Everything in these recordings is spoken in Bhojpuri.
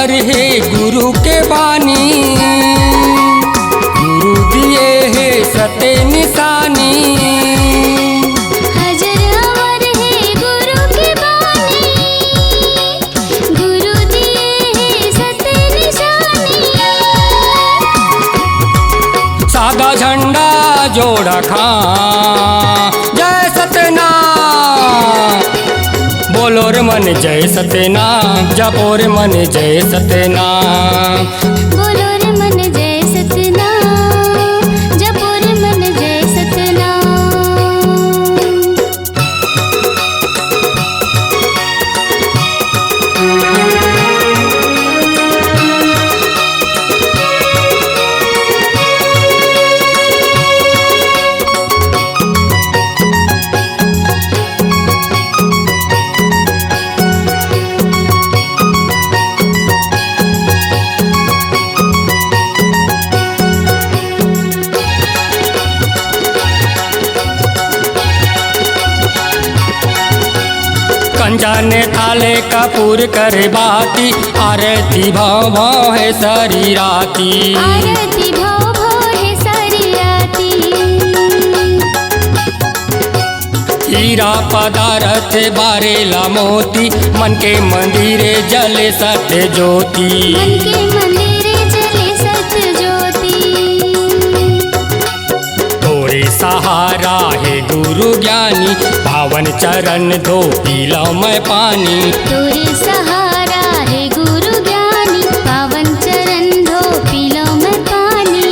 अमर है गुरु के बानी, गुरु दिए है सत्य निशानी। हजर अमर है गुरु के बानी, गुरु दिए है सत्य निशानी। सादा झंडा जोड़ा खां जय सत्यनाम, बोलो रे मन जय सत्यनाम, जपो रे मन जय सत्यनाम। बोलो रे मन जय सतनाम, जपो रे मन जय सतनाम। कंजाने थाले कपूर करे बाती, आरती भाव भाव है सारी राती। आरती भाव भाव है सारी राती। हीरा पदारथ बारेला मोती, मन के मंदिरे जले सत्य ज्योति। मन के मंदिरे जले सत्य ज्योति। तोरे सहारा है गुरु ज्ञानी, पावन चरण धो पीला मैं पानी। तोरे सहारा है गुरु ज्ञानी, पावन चरण धो पीलो मैं पानी।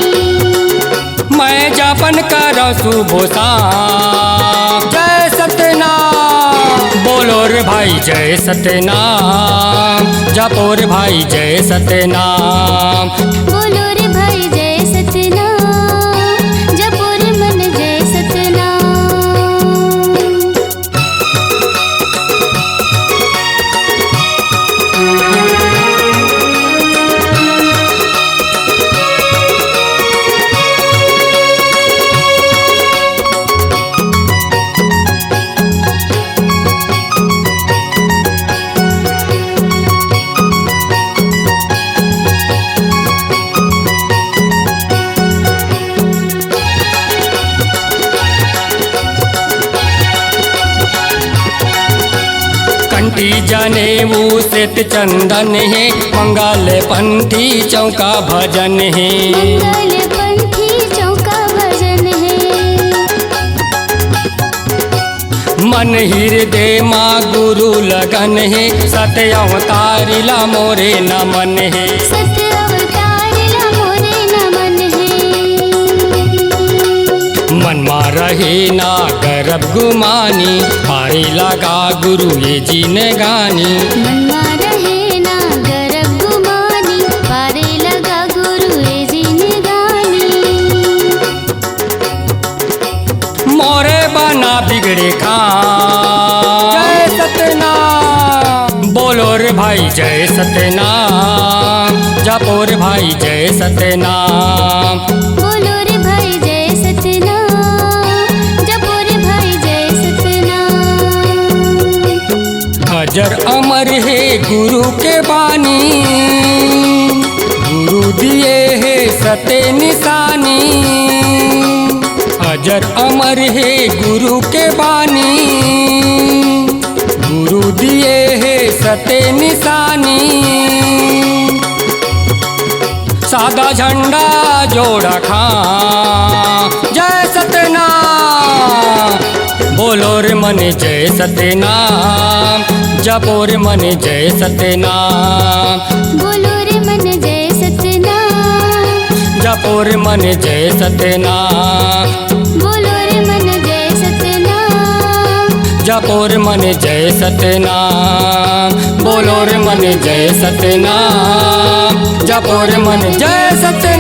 मैं जापन करो सुबह शाम जय सत्यनाम, बोलो रे भाई जय सत्यनाम, जपो रे भाई जय सत्यनाम। बोलो रे भाई जय सतनाम, जपो रे मन जय सतनाम। कंठी जनेऊ श्वेत चंदन है, मंगल पंथी चौका भजन है। मंगल पंथी चौका भजन है। मन हृदय माँ गुरु लगन है, सत्य अवतारी ला मोरे नमन है। सत्य अवतार ला मोरे नमन है। मन मा रहे ना गर्भ गुमानी, पारे लगा गुरु ये जीन गानी। मन मा रहे ना गर्भ गुमानी, पारे लगा गुरु ए जिन गानी। मोरे बना बिगड़े खां जय सत्यनाम, बोलो रे भाई जय सत्यनाम, जपो रे भाई जय सत्यनाम। बोलो रे भाई जय सतनाम, जपो रे भाई जय सतनाम। अजर अमर है गुरु के बानी, गुरु दिए है सत्य निशानी। अजर अमर है गुरु के बानी, गुरु दिए है सत्य निशानी। सादा झंडा जोड़ा खां जय सत्यनाम, बोलो रे मन जय सत्यनाम, जपो रे मन जय सत्यनाम। बोलो रे मन जय सतनाम, जपो रे मन जय सत्यनाम। बोलो रे मन जय सतनाम, जपो रे मन जय सत्यनाम, बोलो रे मन जय सत्यनाम, जपो रे मन जय सत्यनाम।